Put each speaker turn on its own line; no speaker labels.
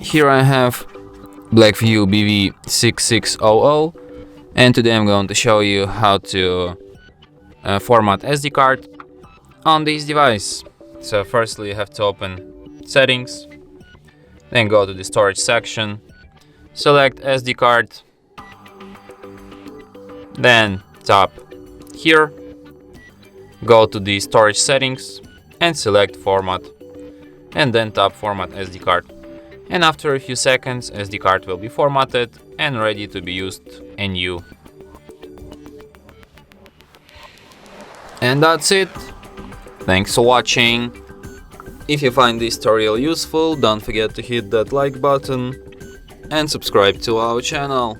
Here I have Blackview BV6600, and today I'm going to show you how to format SD card on this device. So firstly you have to open settings, then go to the storage section, select SD card, then tap here, go to the storage settings and select format, and then tap format SD card. And after a few seconds, SD card will be formatted and ready to be used in you. And that's it. Thanks for watching. If you find this tutorial useful, don't forget to hit that like button and subscribe to our channel.